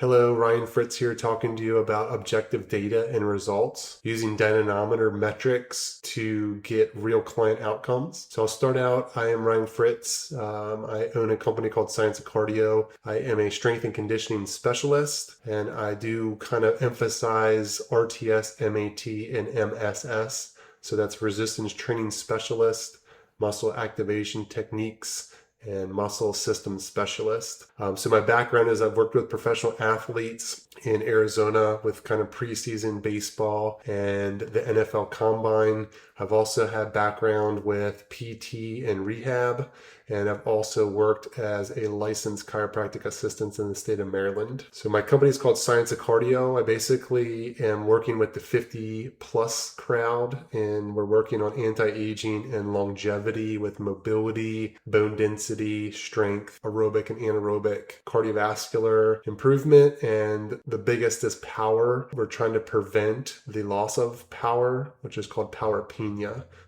Hello, Ryan Fritz here talking to you about objective data and results using dynamometer metrics to get real client outcomes. So I'll start out. I am Ryan Fritz. I own a company called Science of Cardio. I am a strength and conditioning specialist, and I do kind of emphasize RTS, MAT, and MSS. So that's resistance training specialist, muscle activation techniques, and muscle system specialist. So my background is I've worked with professional athletes in Arizona with kind of preseason baseball and the NFL Combine. I've also had background with PT and rehab, and I've also worked as a licensed chiropractic assistant in the state of Maryland. So my company is called Science of Cardio. I basically am working with the 50 plus crowd, and we're working on anti-aging and longevity with mobility, bone density, strength, aerobic and anaerobic, cardiovascular improvement, and the biggest is power. We're trying to prevent the loss of power, which is called powerpenia.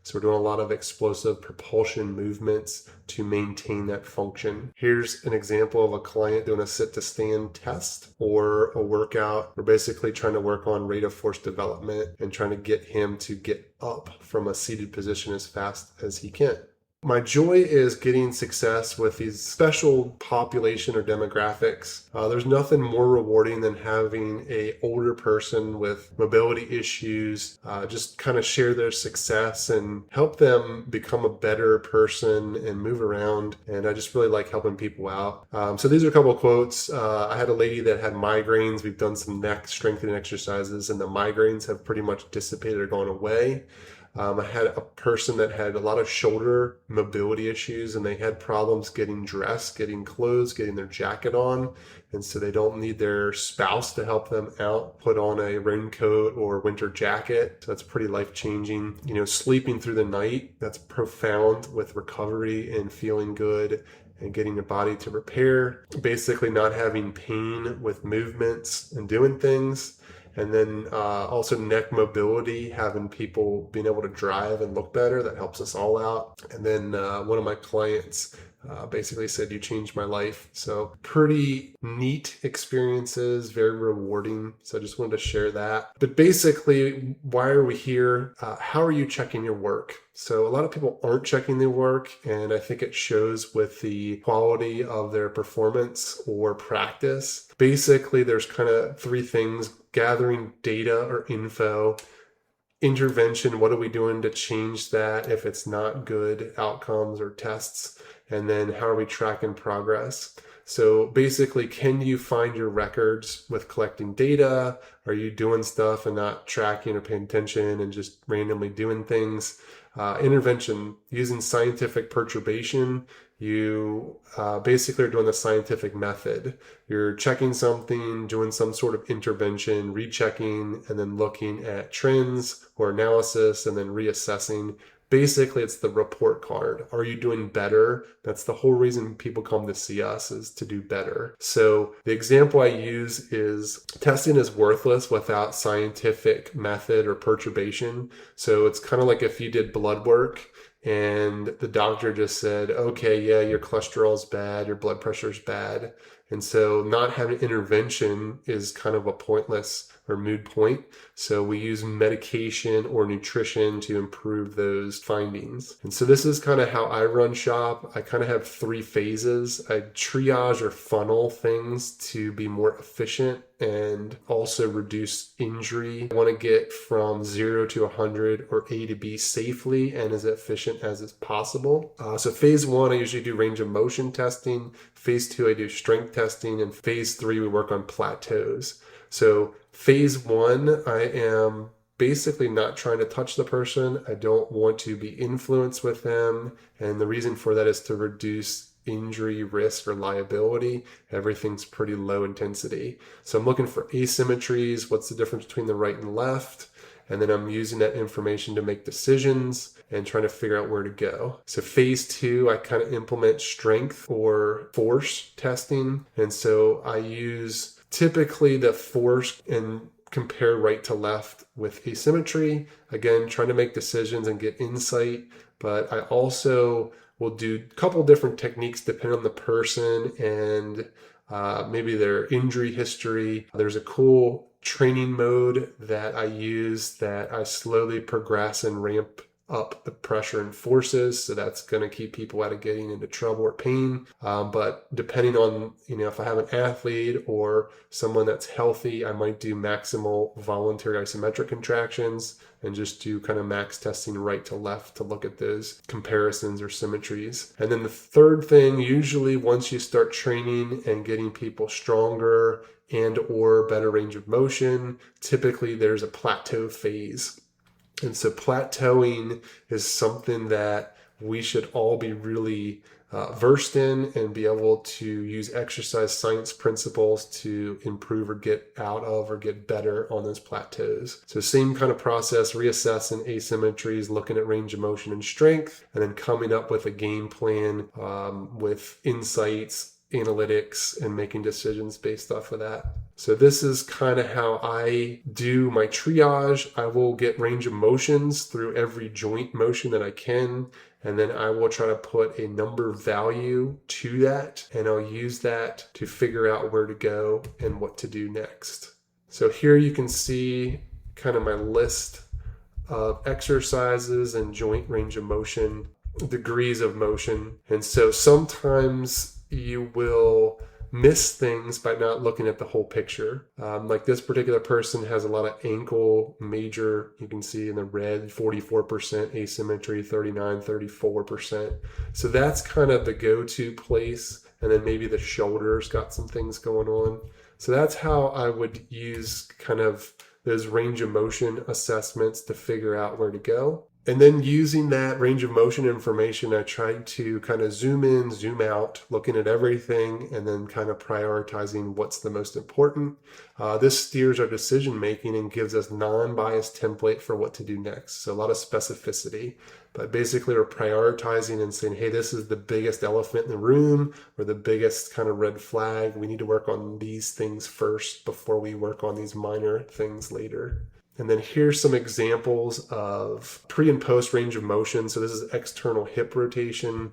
So we're doing a lot of explosive propulsion movements to maintain that function. Here's an example of a client doing a sit to stand test or a workout. We're basically trying to work on rate of force development and trying to get him to get up from a seated position as fast as he can. My joy is getting success with these special population or demographics. There's nothing more rewarding than having a older person with mobility issues just kind of share their success and help them become a better person and move around. And I just really like helping people out. So these are a couple of quotes. I had a lady that had migraines. We've done some neck strengthening exercises, and the migraines have pretty much dissipated or gone away. I had a person that had a lot of shoulder mobility issues, and they had problems getting dressed, getting clothes, getting their jacket on. And so they don't need their spouse to help them out, put on a raincoat or winter jacket. So that's pretty life-changing. You know, sleeping through the night, that's profound with recovery and feeling good and getting your body to repair. Basically not having pain with movements and doing things. And then also neck mobility, having people being able to drive and look better, that helps us all out. And then one of my clients basically said, "You changed my life." So pretty neat experiences, very rewarding. So I just wanted to share that. But basically, why are we here? How are you checking your work? So a lot of people aren't checking their work, and I think it shows with the quality of their performance or practice. Basically, there's kind of three things: gathering data or info, intervention, what are we doing to change that if it's not good outcomes or tests, and then how are we tracking progress. So basically, can you find your records with collecting data? Are you doing stuff and not tracking or paying attention and just randomly doing things? Intervention, using scientific perturbation. You basically are doing the scientific method. You're checking something, doing some sort of intervention, rechecking, and then looking at trends or analysis, and then reassessing. Basically, it's the report card. Are you doing better? That's the whole reason people come to see us, is to do better. So the example I use is testing is worthless without scientific method or perturbation. So it's kind of like if you did blood work and the doctor just said, okay, yeah, your cholesterol's bad, your blood pressure's bad. And so not having intervention is kind of a pointless or moot point. So we use medication or nutrition to improve those findings. And so this is kind of how I run shop. I kind of have three phases. I triage or funnel things to be more efficient and also reduce injury. I want to get from 0 to 100 or A to B safely and as efficient as is possible. So phase 1, I usually do range of motion testing. Phase 2, I do strength testing. And phase 3, we work on plateaus. So phase 1, I am basically not trying to touch the person. I don't want to be influenced with them. And the reason for that is to reduce injury risk or liability. Everything's pretty low intensity. So I'm looking for asymmetries. What's the difference between the right and left? And then I'm using that information to make decisions and trying to figure out where to go. So phase 2, I kind of implement strength or force testing. And so I use typically the force and compare right to left with asymmetry. Again, trying to make decisions and get insight. But I also will do a couple different techniques depending on the person and maybe their injury history. There's a cool training mode that I use that I slowly progress and ramp up the pressure and forces. So that's going to keep people out of getting into trouble or pain. But depending on, if I have an athlete or someone that's healthy, I might do maximal voluntary isometric contractions and just do kind of max testing right to left to look at those comparisons or symmetries. And then the third thing, usually once you start training and getting people stronger and or better range of motion, typically there's a plateau phase. And so plateauing is something that we should all be really versed in and be able to use exercise science principles to improve or get out of or get better on those plateaus. So same kind of process, reassessing asymmetries, looking at range of motion and strength, and then coming up with a game plan with insights, analytics, and making decisions based off of that. So this is kind of how I do my triage. I will get range of motions through every joint motion that I can, and then I will try to put a number value to that, and I'll use that to figure out where to go and what to do next. So here you can see kind of my list of exercises and joint range of motion, degrees of motion. And so sometimes you will miss things by not looking at the whole picture. Like this particular person has a lot of ankle major, you can see in the red, 44% asymmetry, 39, 34%. So that's kind of the go-to place. And then maybe the shoulders got some things going on. So that's how I would use kind of those range of motion assessments to figure out where to go. And then using that range of motion information, I tried to kind of zoom in, zoom out, looking at everything, and then kind of prioritizing what's the most important. This steers our decision making and gives us non-biased template for what to do next. So a lot of specificity, but basically we're prioritizing and saying, hey, this is the biggest elephant in the room or the biggest kind of red flag. We need to work on these things first before we work on these minor things later. And then here's some examples of pre and post range of motion. So this is external hip rotation.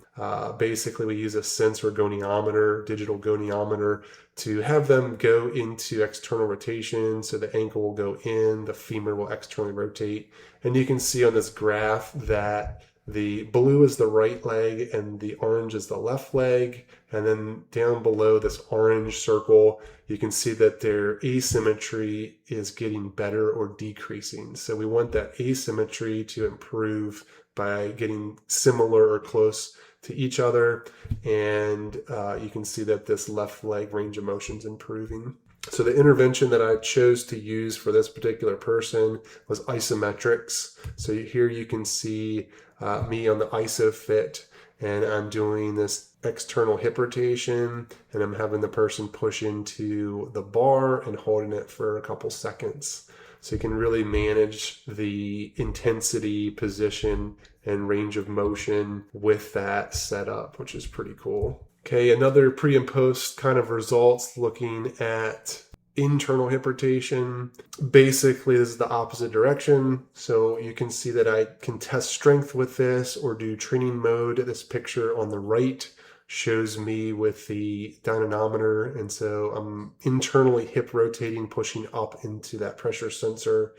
Basically, we use a sensor goniometer, digital goniometer, to have them go into external rotation. So the ankle will go in, the femur will externally rotate. And you can see on this graph that the blue is the right leg and the orange is the left leg. And then down below this orange circle, you can see that their asymmetry is getting better or decreasing. So we want that asymmetry to improve by getting similar or close to each other. And you can see that this left leg range of motion is improving. So the intervention that I chose to use for this particular person was isometrics. So here you can see me on the ISOFIT, and I'm doing this external hip rotation, and I'm having the person push into the bar and holding it for a couple seconds. So you can really manage the intensity, position, and range of motion with that setup, which is pretty cool. Okay, another pre and post kind of results looking at internal hip rotation. Basically, this is the opposite direction. So you can see that I can test strength with this or do training mode. This picture on the right shows me with the dynamometer. And so I'm internally hip rotating, pushing up into that pressure sensor.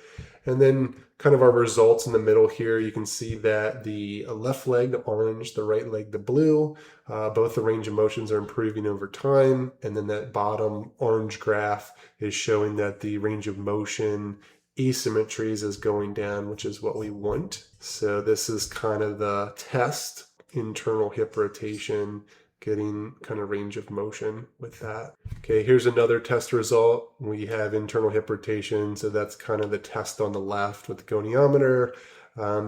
And then kind of our results in the middle here, you can see that the left leg, the orange, the right leg, the blue, both the range of motions are improving over time. And then that bottom orange graph is showing that the range of motion asymmetries is going down, which is what we want. So this is kind of the test, internal hip rotation, getting kind of range of motion with that. Okay, here's another test result. We have internal hip rotation. So that's kind of the test on the left with the goniometer.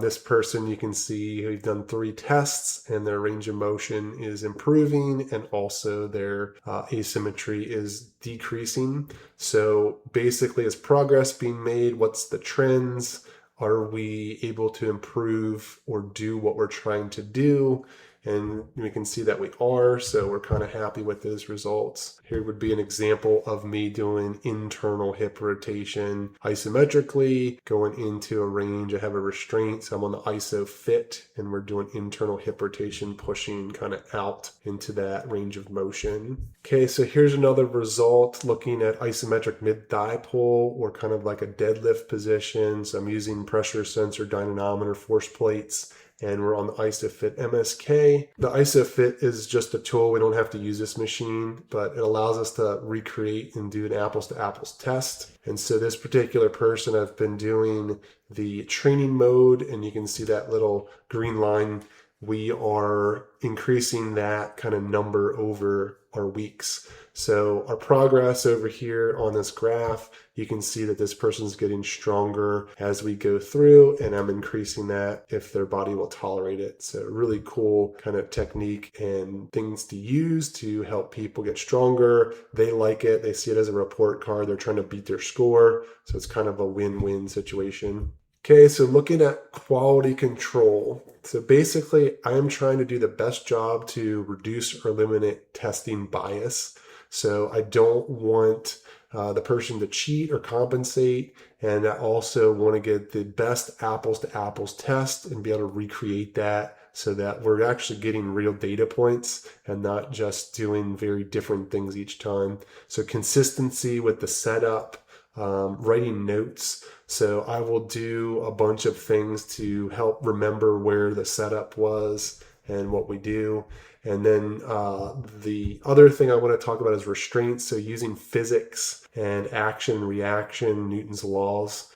This person, you can see we've done 3 tests and their range of motion is improving and also their asymmetry is decreasing. So basically, is progress being made? What's the trends? Are we able to improve or do what we're trying to do? And we can see that we are, so we're kind of happy with those results. Here would be an example of me doing internal hip rotation isometrically, going into a range. I have a restraint, so I'm on the iso fit, and we're doing internal hip rotation, pushing kind of out into that range of motion. Okay, so here's another result looking at isometric mid-thigh pull, or kind of like a deadlift position. So I'm using pressure sensor dynamometer force plates, and we're on the ISOFIT MSK. The ISOFIT is just a tool. We don't have to use this machine, but it allows us to recreate and do an apples to apples test. And so this particular person, I've been doing the training mode, and you can see that little green line. We are increasing that kind of number over our weeks. So our progress over here on this graph, you can see that this person's getting stronger as we go through, and I'm increasing that if their body will tolerate it. So really cool kind of technique and things to use to help people get stronger. They like it. They see it as a report card. They're trying to beat their score. So it's kind of a win-win situation. Okay, so looking at quality control. So basically, I am trying to do the best job to reduce or eliminate testing bias. So I don't want the person to cheat or compensate, and I also want to get the best apples to apples test and be able to recreate that so that we're actually getting real data points and not just doing very different things each time. So consistency with the setup, writing notes. So I will do a bunch of things to help remember where the setup was and what we do. And then the other thing I want to talk about is restraints. So using physics and action and reaction, Newton's laws,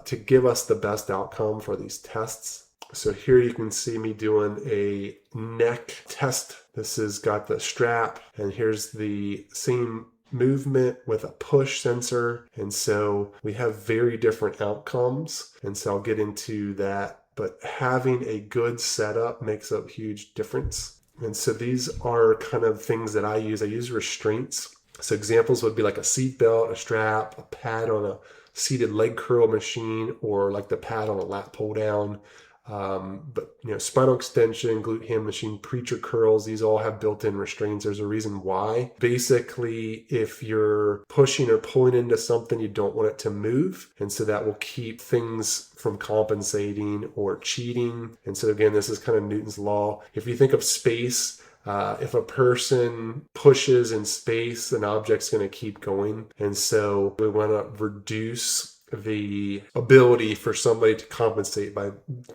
to give us the best outcome for these tests. So here you can see me doing a neck test. This has got the strap, and here's the same movement with a push sensor. And so we have very different outcomes. And so I'll get into that. But having a good setup makes a huge difference. And so these are kind of things that I use. I use restraints. So examples would be like a seat belt, a strap, a pad on a seated leg curl machine, or like the pad on a lat pull down. But spinal extension, glute ham machine, preacher curls, these all have built-in restraints. There's a reason why. Basically, if you're pushing or pulling into something, you don't want it to move. And so that will keep things from compensating or cheating. And so again, this is kind of Newton's law. If you think of space, if a person pushes in space, an object's going to keep going. And so we want to reduce the ability for somebody to compensate by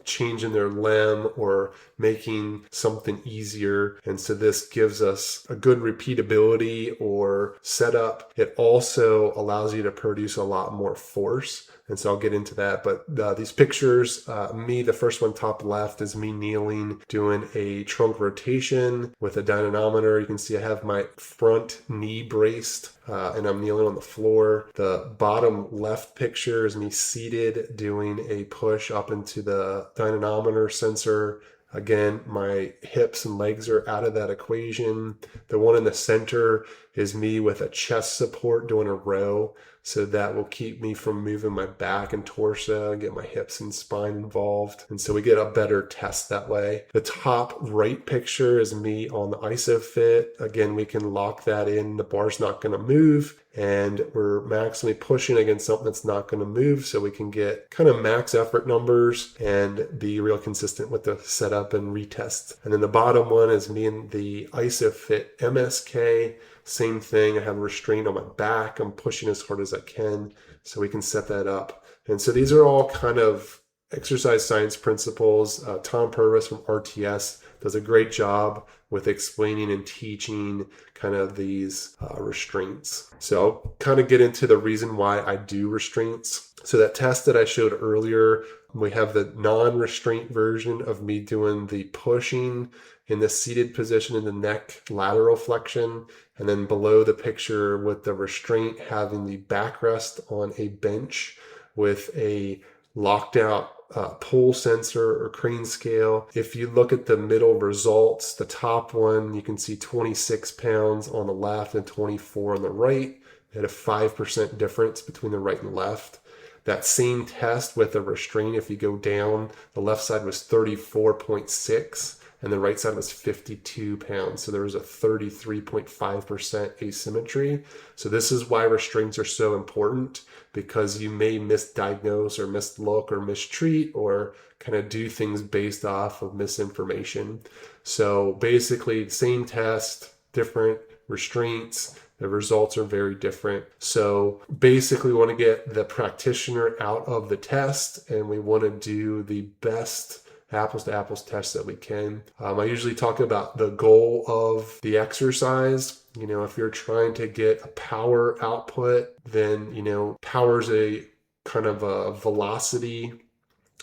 changing their limb or making something easier. And so this gives us a good repeatability or setup. It also allows you to produce a lot more force. And so I'll get into that. But these pictures, the first one top left is me kneeling, doing a trunk rotation with a dynamometer. You can see I have my front knee braced, and I'm kneeling on the floor. The bottom left picture is me seated doing a push up into the dynamometer sensor. Again, my hips and legs are out of that equation. The one in the center is me with a chest support doing a row. So that will keep me from moving my back and torso, get my hips and spine involved. And so we get a better test that way. The top right picture is me on the ISOFIT. Again, we can lock that in. The bar's not going to move. And we're maximally pushing against something that's not going to move, so we can get kind of max effort numbers and be real consistent with the setup and retest. And then the bottom one is me in the ISOFIT MSK. Same thing. I have a restraint on my back. I'm pushing as hard as I can, so we can set that up. And so these are all kind of exercise science principles. Tom Purvis from RTS does a great job with explaining and teaching kind of these restraints. So I'll kind of get into the reason why I do restraints. So that test that I showed earlier, we have the non-restraint version of me doing the pushing in the seated position in the neck lateral flexion, and then below the picture with the restraint having the backrest on a bench with a locked out pull sensor or crane scale. If you look at the middle results, the top one, you can see 26 pounds on the left and 24 on the right. They had a 5% difference between the right and left. That same test with a restraint, if you go down, the left side was 34.6. and the right side was 52 pounds. So there was a 33.5% asymmetry. So this is why restraints are so important, because you may misdiagnose or mislook or mistreat or kind of do things based off of misinformation. So basically, same test, different restraints. The results are very different. So basically, we want to get the practitioner out of the test, and we want to do the best apples to apples test that we can. I usually talk about the goal of the exercise. If you're trying to get a power output, then, power is a kind of a velocity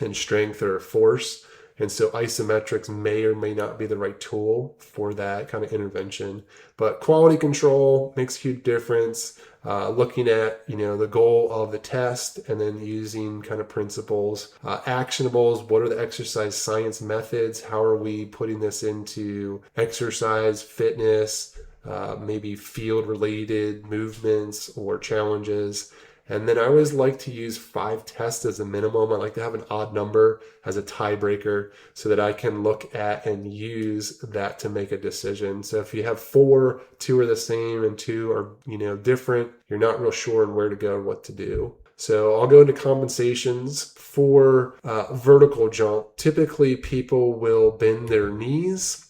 and strength or force. And so isometrics may or may not be the right tool for that kind of intervention. But quality control makes a huge difference. Looking at, the goal of the test and then using kind of principles. Actionables, what are the exercise science methods? How are we putting this into exercise, fitness, maybe field-related movements or challenges? And then I always like to use 5 tests as a minimum. I like to have an odd number as a tiebreaker so that I can look at and use that to make a decision. So if you have 4, 2 are the same and 2 are, different, you're not real sure on where to go or what to do. So I'll go into compensations. For vertical jump, typically people will bend their knees.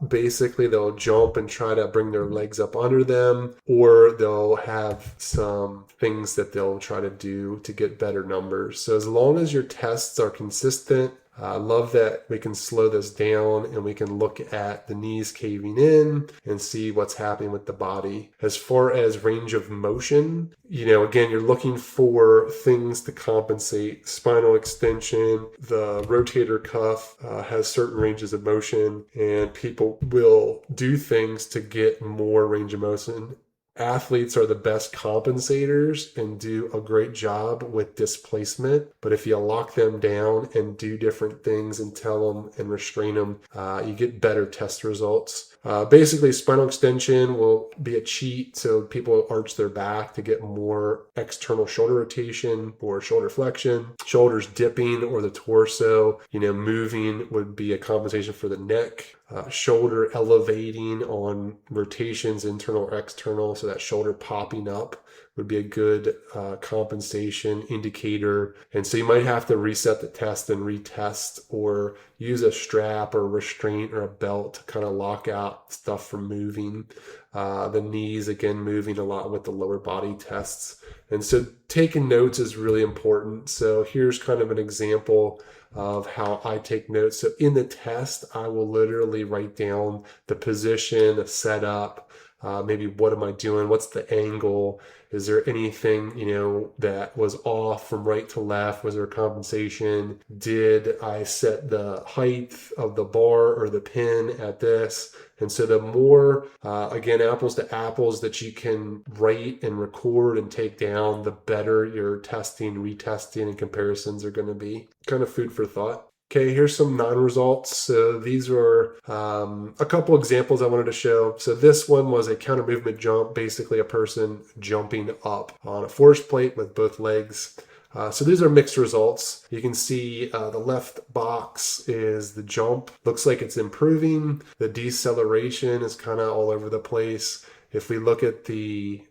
Basically, they'll jump and try to bring their legs up under them, or they'll have some things that they'll try to do to get better numbers. So as long as your tests are consistent, I love that we can slow this down and we can look at the knees caving in and see what's happening with the body. As far as range of motion, again, you're looking for things to compensate. Spinal extension, the rotator cuff has certain ranges of motion, and people will do things to get more range of motion. Athletes are the best compensators and do a great job with displacement. But if you lock them down and do different things and tell them and restrain them, you get better test results. Basically, spinal extension will be a cheat. So people arch their back to get more external shoulder rotation or shoulder flexion. Shoulders dipping or the torso, moving would be a compensation for the neck. Shoulder elevating on rotations, internal or external, so that shoulder popping up would be a good compensation indicator. And so you might have to reset the test and retest, or use a strap or a restraint or a belt to kind of lock out stuff from moving. The knees, again, moving a lot with the lower body tests. And so taking notes is really important. So here's kind of an example of how I take notes. So in the test, I will literally write down the position, the setup, maybe what am I doing? What's the angle? Is there anything, that was off from right to left? Was there a compensation? Did I set the height of the bar or the pin at this? And so the more, again, apples to apples that you can write and record and take down, the better your testing, retesting, and comparisons are going to be. Kind of food for thought. Okay, here's some non-results. So these were a couple examples I wanted to show. So this one was a counter movement jump, basically a person jumping up on a force plate with both legs. So these are mixed results. You can see the left box is the jump. Looks like it's improving. The deceleration is kind of all over the place. If we look at the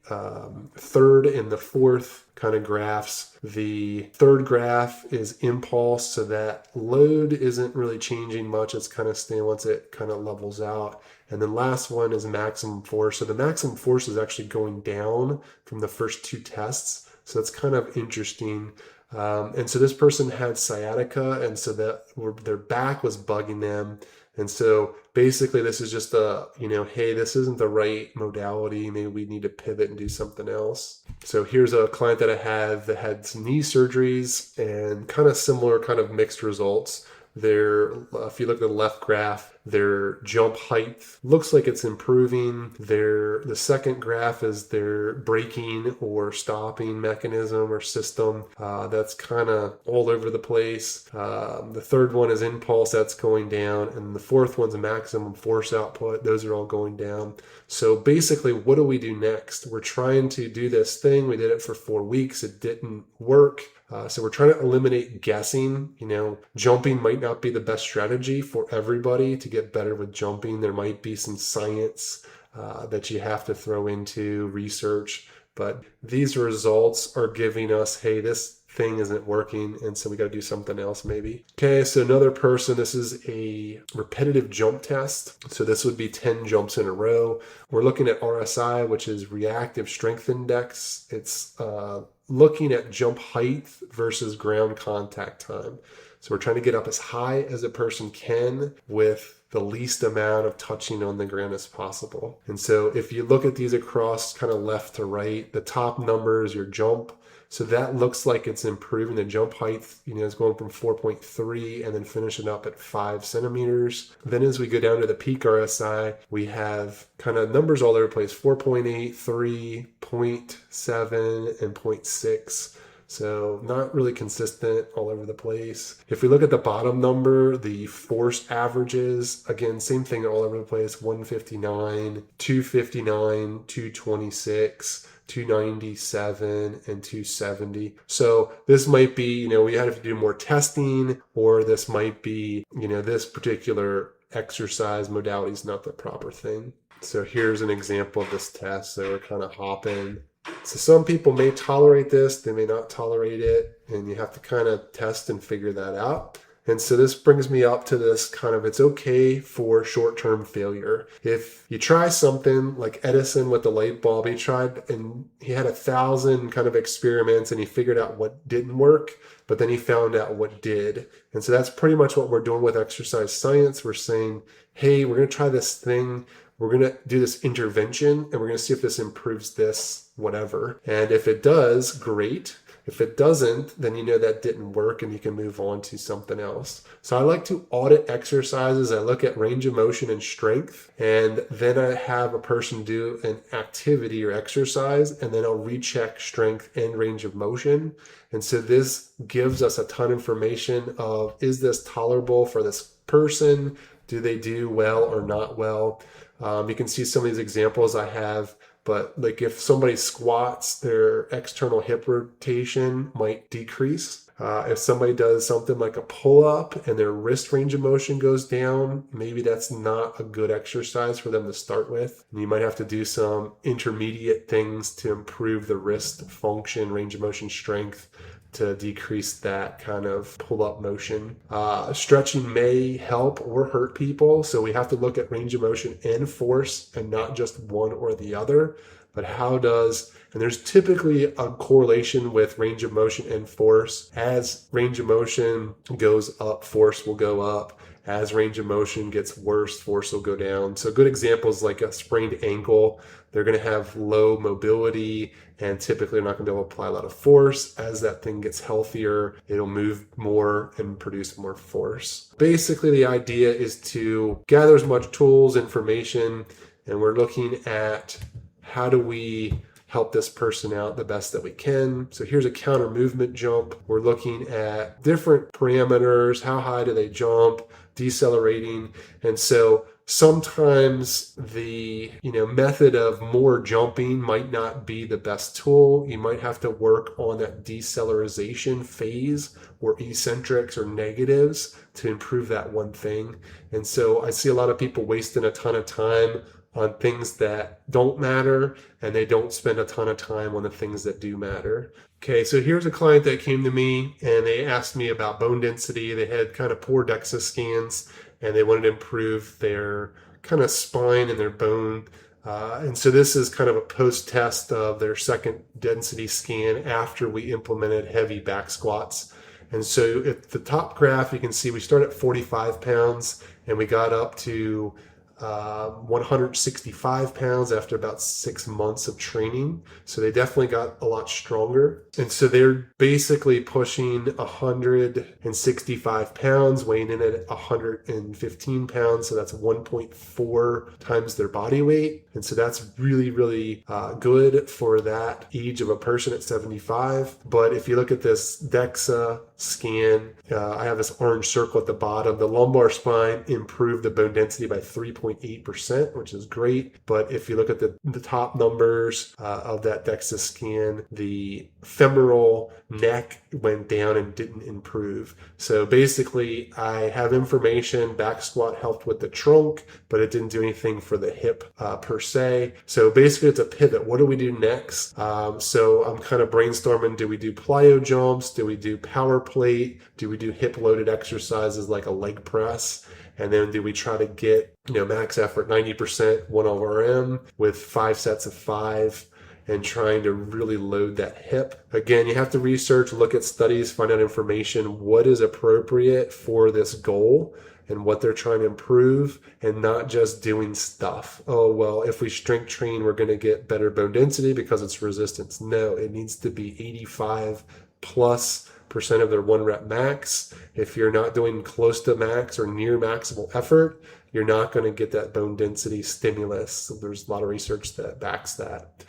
third and the fourth kind of graphs, the third graph is impulse, so that load isn't really changing much. It's kind of staying once it kind of levels out. And then last one is maximum force. So the maximum force is actually going down from the first 2 tests. So that's kind of interesting. And so this person had sciatica, and so that their back was bugging them. And so basically this is just hey, this isn't the right modality. Maybe we need to pivot and do something else. So here's a client that I had that had some knee surgeries and kind of similar kind of mixed results. If you look at the left graph, their jump height looks like it's improving. The second graph is their braking or stopping mechanism or system. That's kind of all over the place. The third one is impulse, that's going down. And the fourth one's a maximum force output. Those are all going down. So basically, what do we do next? We're trying to do this thing. We did it for 4 weeks. It didn't work. So we're trying to eliminate guessing. Jumping might not be the best strategy for everybody to get better with jumping. There might be some science that you have to throw into research, but these results are giving us, hey, this thing isn't working, and so we got to do something else maybe. Okay, so another person, this is a repetitive jump test. So this would be 10 jumps in a row. We're looking at RSI, which is reactive strength index. It's looking at jump height versus ground contact time. So we're trying to get up as high as a person can with the least amount of touching on the ground as possible. And so if you look at these across kind of left to right, the top number is your jump. So that looks like it's improving. The jump height, is going from 4.3 and then finishing up at 5 centimeters. Then as we go down to the peak RSI, we have kind of numbers all over the place, 4.8, 3, 0.7, and 0.6. So not really consistent all over the place. If we look at the bottom number, the force averages, again, same thing all over the place, 159, 259, 226, 297, and 270. So this might be, we have to do more testing, or this might be, this particular exercise modality is not the proper thing. So here's an example of this test. So we're kind of hopping. So some people may tolerate this, they may not tolerate it, and you have to kind of test and figure that out. And so this brings me up to this kind of, it's okay for short-term failure. If you try something like Edison with the light bulb, he tried and he had 1,000 kind of experiments and he figured out what didn't work, but then he found out what did. And so that's pretty much what we're doing with exercise science. We're saying, hey, we're going to try this thing. We're going to do this intervention and we're going to see if this improves this, whatever. And if it does, great. If it doesn't, then that didn't work and you can move on to something else. So I like to audit exercises. I look at range of motion and strength, and then I have a person do an activity or exercise, and then I'll recheck strength and range of motion. And so this gives us a ton of information of, is this tolerable for this person? Do they do well or not well? You can see some of these examples I have. But like if somebody squats, their external hip rotation might decrease. If somebody does something like a pull-up and their wrist range of motion goes down, maybe that's not a good exercise for them to start with. And you might have to do some intermediate things to improve the wrist function, range of motion strength, to decrease that kind of pull-up motion. Stretching may help or hurt people, so we have to look at range of motion and force and not just one or the other. But and there's typically a correlation with range of motion and force. As range of motion goes up, force will go up. As range of motion gets worse, force will go down. So good examples like a sprained ankle, they're going to have low mobility and typically they're not going to be able to apply a lot of force. As that thing gets healthier, it'll move more and produce more force. Basically, the idea is to gather as much tools, information, and we're looking at how do we help this person out the best that we can. So here's a counter movement jump. We're looking at different parameters. How high do they jump? Decelerating. And so sometimes the method of more jumping might not be the best tool. You might have to work on that decelerization phase or eccentrics or negatives to improve that one thing. And so I see a lot of people wasting a ton of time on things that don't matter, and they don't spend a ton of time on the things that do matter. Okay, so here's a client that came to me and they asked me about bone density. They had kind of poor DEXA scans and they wanted to improve their kind of spine and their bone. And so this is kind of a post-test of their second density scan after we implemented heavy back squats. And so at the top graph, you can see we started at 45 pounds and we got up to 165 pounds after about 6 months of training. So they definitely got a lot stronger. And so they're basically pushing 165 pounds, weighing in at 115 pounds. So that's 1.4 times their body weight. And so that's really, really good for that age of a person at 75. But if you look at this DEXA scan, I have this orange circle at the bottom. The lumbar spine improved the bone density by 3.8%, which is great. But if you look at the top numbers of that DEXA scan, the femoral neck went down and didn't improve. So basically, I have information, back squat helped with the trunk, but it didn't do anything for the hip per se. So basically, it's a pivot. What do we do next? So I'm kind of brainstorming, do we do plyo jumps? Do we do power plate? Do we do hip loaded exercises like a leg press? And then do we try to get, max effort 90% 1RM with 5 sets of 5 and trying to really load that hip? Again, you have to research, look at studies, find out information, what is appropriate for this goal and what they're trying to improve, and not just doing stuff. Oh, well, if we strength train, we're going to get better bone density because it's resistance. No, it needs to be 85+% of their 1 rep max. If you're not doing close to max or near maximal effort, you're not going to get that bone density stimulus. So there's a lot of research that backs that.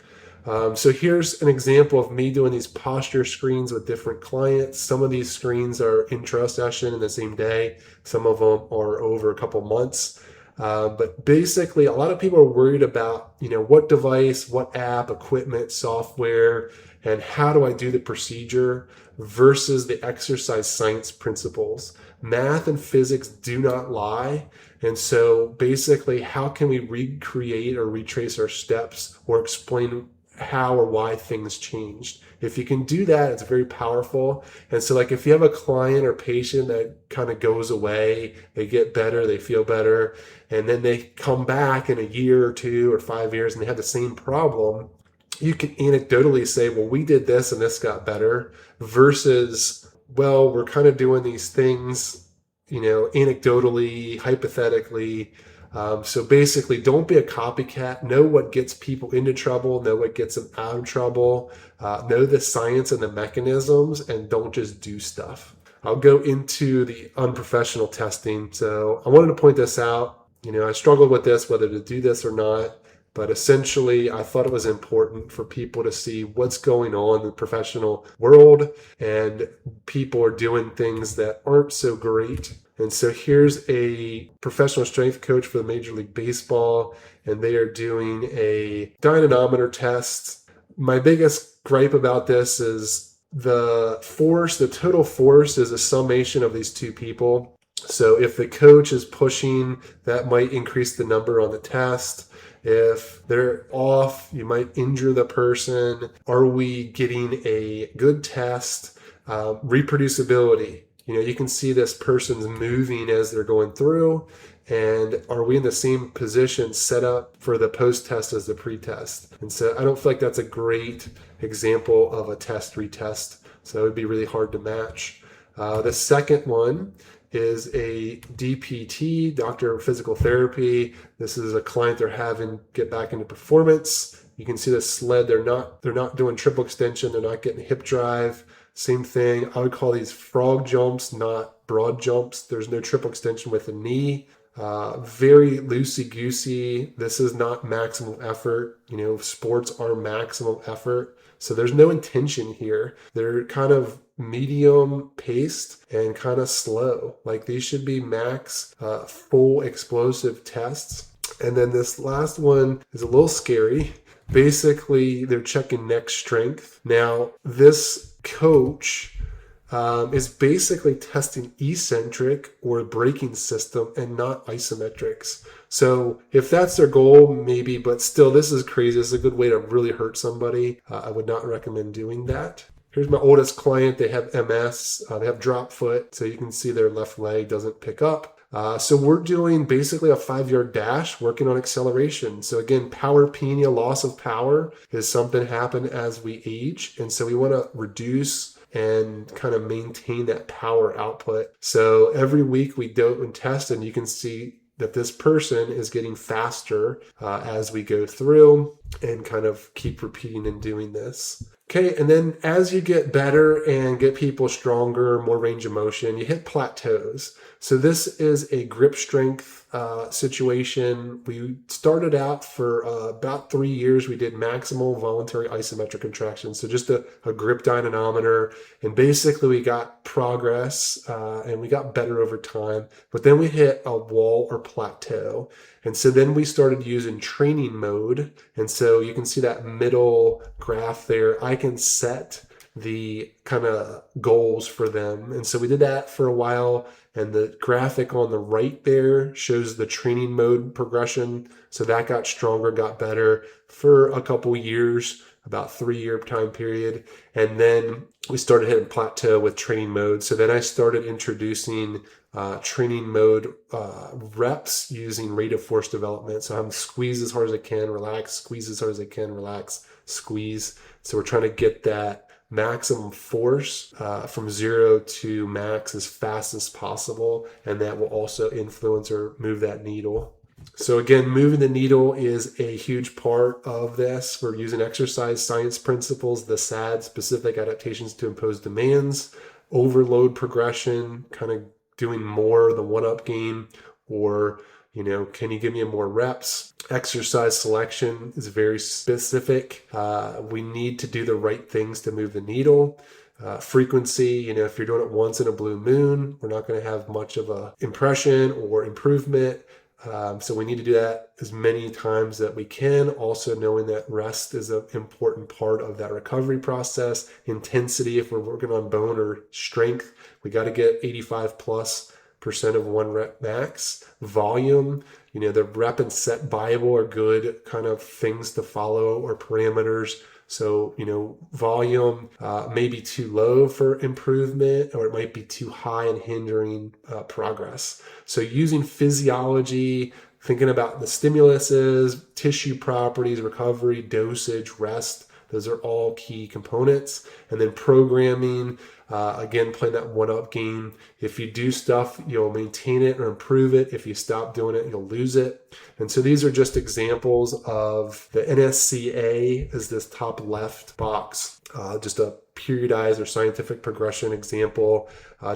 So here's an example of me doing these posture screens with different clients. Some of these screens are intra-session in the same day. Some of them are over a couple months. But basically, a lot of people are worried about, what device, what app, equipment, software, and how do I do the procedure versus the exercise science principles. Math and physics do not lie. And so basically, how can we recreate or retrace our steps or explain how or why things changed? If you can do that, it's very powerful. And so like if you have a client or patient that kind of goes away, they get better, they feel better, and then they come back in a year or 2 or 5 years and they have the same problem, you can anecdotally say, well, we did this and this got better, versus, well, we're kind of doing these things, anecdotally, hypothetically. So basically, don't be a copycat. Know what gets people into trouble. Know what gets them out of trouble. Know the science and the mechanisms, and don't just do stuff. I'll go into the unprofessional testing. So I wanted to point this out. I struggled with this, whether to do this or not. But essentially, I thought it was important for people to see what's going on in the professional world, and people are doing things that aren't so great. And so here's a professional strength coach for the Major League Baseball, and they are doing a dynamometer test. My biggest gripe about this is the total force is a summation of these two people. So if the coach is pushing, that might increase the number on the test. If they're off, you might injure the person. Are we getting a good test? Reproducibility. You can see this person's moving as they're going through. And are we in the same position set up for the post-test as the pre-test? And so I don't feel like that's a great example of a test-retest. So it would be really hard to match. The second one is a DPT, Doctor of Physical Therapy. This is a client they're having get back into performance. You can see the sled. They're not doing triple extension. They're not getting hip drive. Same thing. I would call these frog jumps, not broad jumps. There's no triple extension with the knee. Very loosey-goosey. This is not maximum effort. Sports are maximum effort. So there's no intention here. They're kind of medium paced and kind of slow. Like these should be max full explosive tests. And then this last one is a little scary. Basically, they're checking neck strength. Now, this coach is basically testing eccentric or braking system and not isometrics. So if that's their goal, maybe, but still, this is crazy. This is a good way to really hurt somebody. I would not recommend doing that. Here's my oldest client. They have MS. They have drop foot. So you can see their left leg doesn't pick up. So we're doing basically a 5-yard dash, working on acceleration. So again, powerpenia, loss of power, is something happen as we age. And so we want to reduce and kind of maintain that power output. So every week we do and test, and you can see that this person is getting faster as we go through, and kind of keep repeating and doing this. Okay, and then as you get better and get people stronger, more range of motion, you hit plateaus. So this is a grip strength situation. We started out for about 3 years. We did maximal voluntary isometric contractions. So just a grip dynamometer. And basically we got progress and we got better over time. But then we hit a wall or plateau. And so then we started using training mode. And so you can see that middle graph there. I can set the kind of goals for them. And so we did that for a while. And the graphic on the right there shows the training mode progression. So that got stronger, got better for a couple years, about 3-year time period. And then we started hitting plateau with training mode. So then I started introducing training mode reps using rate of force development. So I'm squeeze as hard as I can, relax, squeeze as hard as I can, relax, squeeze. So we're trying to get that maximum force from 0 to max as fast as possible. And that will also influence or move that needle. So again, moving the needle is a huge part of this. We're using exercise science principles, the SAD, specific adaptations to impose demands, overload progression, kind of doing more, the one-up game, or, can you give me more reps? Exercise selection is very specific. We need to do the right things to move the needle. Frequency, if you're doing it once in a blue moon, we're not going to have much of a impression or improvement. So we need to do that as many times that we can. Also knowing that rest is an important part of that recovery process. Intensity, if we're working on bone or strength, we got to get 85+% of 1 rep max. Volume, the rep and set Bible are good kind of things to follow or parameters. So, volume may be too low for improvement, or it might be too high and hindering progress. So using physiology, thinking about the stimuluses, tissue properties, recovery, dosage, rest, those are all key components. And then programming, again, playing that one-up game. If you do stuff, you'll maintain it or improve it. If you stop doing it, you'll lose it. And so these are just examples of the NSCA is this top left box, just a periodized or scientific progression example.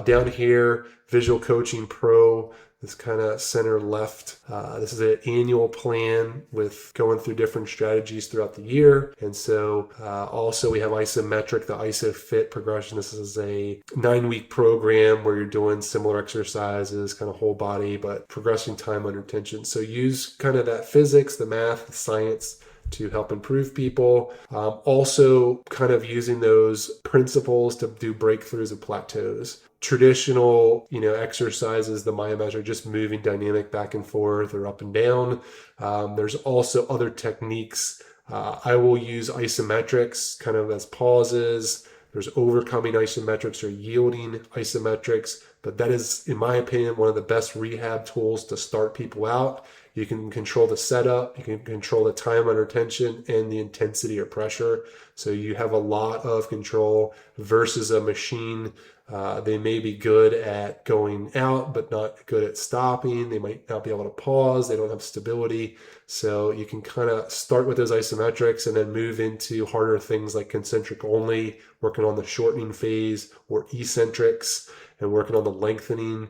Down here, Visual Coaching Pro, this kind of center left. This is an annual plan with going through different strategies throughout the year. And so also we have isometric, the ISOFIT progression. This is a 9-week program where you're doing similar exercises, kind of whole body, but progressing time under tension. So use kind of that physics, the math, the science to help improve people. Also kind of using those principles to do breakthroughs of plateaus. Traditional, exercises, the Myometric are just moving dynamic back and forth or up and down. There's also other techniques. I will use isometrics kind of as pauses. There's overcoming isometrics or yielding isometrics, but that is, in my opinion, one of the best rehab tools to start people out. You can control the setup, you can control the time under tension and the intensity or pressure. So you have a lot of control versus a machine. They may be good at going out, but not good at stopping. They might not be able to pause. They don't have stability. So you can kind of start with those isometrics and then move into harder things like concentric only, working on the shortening phase, or eccentrics and working on the lengthening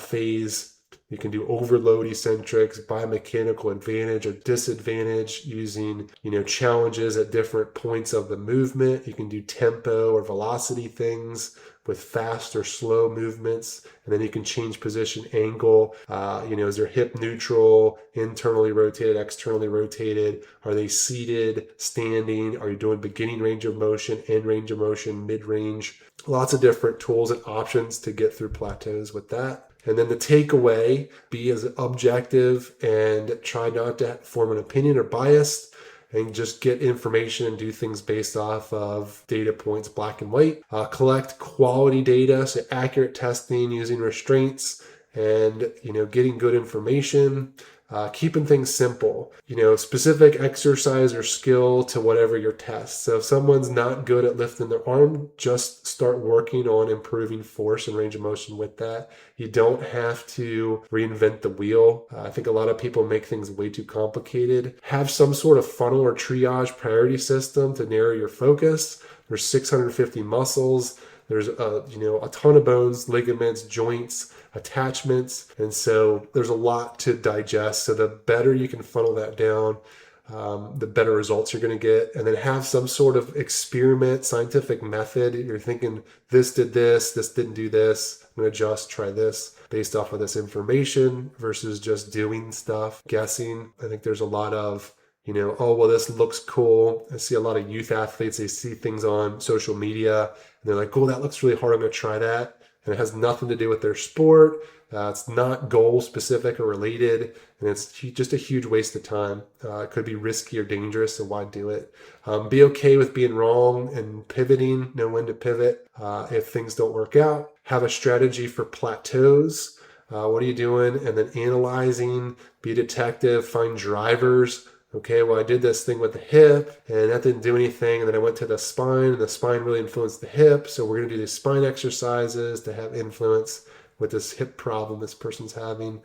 phase. You can do overload eccentrics, biomechanical advantage or disadvantage using, challenges at different points of the movement. You can do tempo or velocity things with fast or slow movements. And then you can change position, angle. Is their hip neutral, internally rotated, externally rotated? Are they seated, standing? Are you doing beginning range of motion, end range of motion, mid-range? Lots of different tools and options to get through plateaus with that. And then the takeaway, be as objective and try not to form an opinion or bias, and just get information and do things based off of data points, black and white. Collect quality data, so accurate testing using restraints and, getting good information. Keeping things simple, specific exercise or skill to whatever your test. So if someone's not good at lifting their arm, just start working on improving force and range of motion with that. You don't have to reinvent the wheel. I think a lot of people make things way too complicated. Have some sort of funnel or triage priority system to narrow your focus. There's 650 muscles. There's a ton of bones, ligaments, joints, attachments. And so there's a lot to digest. So the better you can funnel that down, the better results you're going to get. And then have some sort of experiment, scientific method. You're thinking, this did this didn't do this. I'm going to just try this based off of this information versus just doing stuff, guessing. I think there's a lot of Oh, well, this looks cool. I see a lot of youth athletes, they see things on social media and they're like, oh, that looks really hard. I'm going to try that. And it has nothing to do with their sport. It's not goal specific or related. And it's just a huge waste of time. It could be risky or dangerous. So why do it? Be okay with being wrong and pivoting. Know when to pivot if things don't work out. Have a strategy for plateaus. What are you doing? And then analyzing, be a detective, find drivers. Okay, well, I did this thing with the hip and that didn't do anything. And then I went to the spine and the spine really influenced the hip. So we're going to do these spine exercises to have influence with this hip problem this person's having.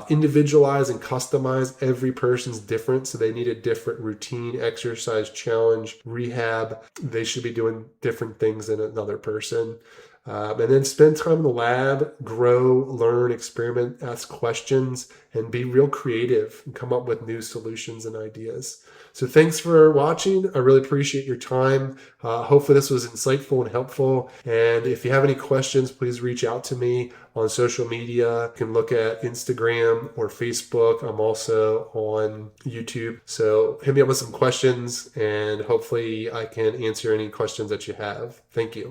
Individualize and customize. Every person's different, so they need a different routine, exercise, challenge, rehab. They should be doing different things than another person. And then spend time in the lab, grow, learn, experiment, ask questions, and be real creative and come up with new solutions and ideas. So thanks for watching. I really appreciate your time. Hopefully this was insightful and helpful. And if you have any questions, please reach out to me on social media. You can look at Instagram or Facebook. I'm also on YouTube. So hit me up with some questions and hopefully I can answer any questions that you have. Thank you.